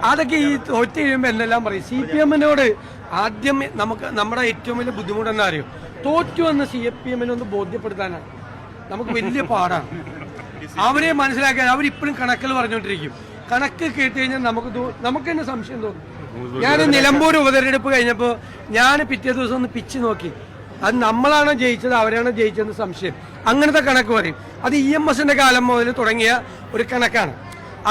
അതൊക്കെ ഈ തോറ്റ് കഴിയുമ്പോൾ എന്നെല്ലാം പറയും. CPM-നോട് ആദ്യം നമുക്ക് നമ്മുടെ ഏറ്റവും വലിയ ബുദ്ധിമുട്ടെന്ന് അറിയും, തോറ്റു എന്ന് CPM-നൊന്ന് ബോധ്യപ്പെടുത്താനാണ് നമുക്ക് വലിയ പാടാണ്. അവരെ മനസ്സിലാക്കാൻ അവരിപ്പോഴും കണക്കുകൾ പറഞ്ഞുകൊണ്ടിരിക്കും. കണക്ക് കേട്ട് കഴിഞ്ഞാൽ നമുക്ക് തന്നെ സംശയം തോന്നും. ഞാൻ നിലമ്പൂർ ഉപതെരഞ്ഞെടുപ്പ് കഴിഞ്ഞപ്പോൾ ഞാൻ പിറ്റേ ദിവസം ഒന്ന് പിച്ച് നോക്കി, അത് നമ്മളാണോ ജയിച്ചത് അവരാണോ ജയിച്ചതെന്ന് സംശയം. അങ്ങനത്തെ കണക്ക് പറയും. അത് EMS-ന്റെ കാലം മുതൽ തുടങ്ങിയ ഒരു കണക്കാണ്.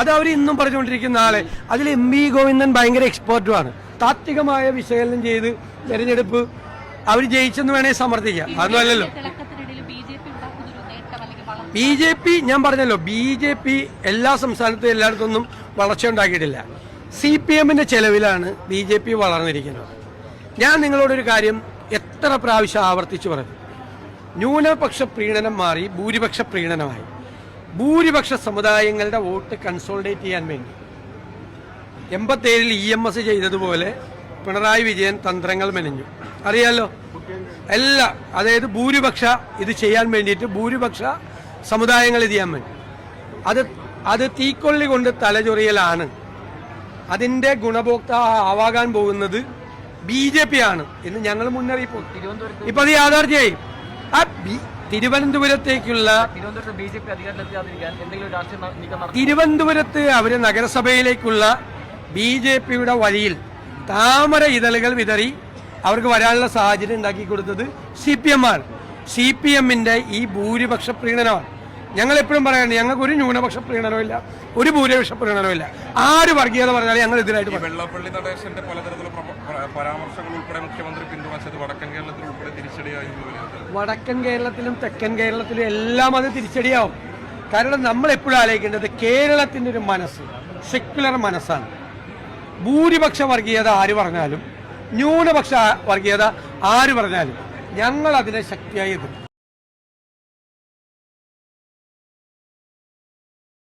അത് അവർ ഇന്നും പറഞ്ഞുകൊണ്ടിരിക്കുന്ന ആളെ. അതിൽ MV ഗോവിന്ദൻ ഭയങ്കര എക്സ്പേർട്ടുമാണ്. താത്വികമായ വിശകലനം ചെയ്ത് തെരഞ്ഞെടുപ്പ് അവർ ജയിച്ചെന്ന് വേണേൽ സമർത്ഥിക്കാം. അതൊന്നും അല്ലല്ലോ. BJP ഞാൻ പറഞ്ഞല്ലോ, BJP എല്ലാ സംസ്ഥാനത്തും എല്ലായിടത്തൊന്നും വളർച്ച ഉണ്ടാക്കിയിട്ടില്ല. CPM-ന്റെ ചെലവിലാണ് BJP വളർന്നിരിക്കുന്നത്. ഞാൻ നിങ്ങളോടൊരു കാര്യം എത്ര പ്രാവശ്യം ആവർത്തിച്ചു പറഞ്ഞു, ന്യൂനപക്ഷ പ്രീണനം മാറി ഭൂരിപക്ഷ പ്രീണനമായി. ഭൂരിപക്ഷ സമുദായങ്ങളുടെ വോട്ട് കൺസോളിഡേറ്റ് ചെയ്യാൻ വേണ്ടി 87-ൽ EMS ചെയ്തതുപോലെ പിണറായി വിജയൻ തന്ത്രങ്ങൾ മെനഞ്ഞു. അറിയാലോ എല്ലാം. അതായത് ഭൂരിപക്ഷ ഇത് ചെയ്യാൻ വേണ്ടിയിട്ട് ഭൂരിപക്ഷ സമുദായങ്ങൾ ഇത് ചെയ്യാൻ വേണ്ടി അത് തീക്കൊള്ളി കൊണ്ട് തലചൊറിയലാണ്. അതിന്റെ ഗുണഭോക്താവാകാൻ പോകുന്നത് BJP ആണ് എന്ന് ഞങ്ങൾ മുന്നറിയിപ്പ്. ഇപ്പൊ അത് യാഥാർത്ഥ്യമായി. തിരുവനന്തപുരത്ത് അവര് നഗരസഭയിലേക്കുള്ള BJP-യുടെ വഴിയിൽ താമര ഇതളുകൾ വിതറി അവർക്ക് വരാനുള്ള സാഹചര്യം ഉണ്ടാക്കി കൊടുത്തത് CPM ആണ്. CPM-ന്റെ ഈ ഭൂരിപക്ഷ പ്രീണനമാണ്. ഞങ്ങൾ എപ്പോഴും പറയാറുണ്ട്, ഞങ്ങൾക്ക് ഒരു ന്യൂനപക്ഷ പ്രീണനമില്ല, ഒരു ഭൂരിപക്ഷ പ്രീണനമില്ല. ആര് വർഗീയത പറഞ്ഞാലും ഞങ്ങൾ എതിരായിട്ട് പറയും. വെള്ളാപ്പള്ളി നടേശന്റെ പലതരത്തിലുള്ള പരാമർശങ്ങൾ ഉൾപ്പെടെ മുഖ്യമന്ത്രി പിന്തുണച്ചത് വടക്കൻ കേരളത്തിൽ ഉൾപ്പെടെ തിരിച്ചടിയായി. വടക്കൻ കേരളത്തിലും തെക്കൻ കേരളത്തിലും എല്ലാം അത് തിരിച്ചടിയാവും. കാരണം നമ്മൾ എപ്പോഴും ആലോചിക്കേണ്ടത് കേരളത്തിന്റെ ഒരു മനസ്സ് സെക്യുലർ മനസ്സാണ്. ഭൂരിപക്ഷ വർഗീയത ആര് പറഞ്ഞാലും ന്യൂനപക്ഷ വർഗീയത ആര് പറഞ്ഞാലും ഞങ്ങൾ അതിനെ ശക്തിയായി എതിർക്കും.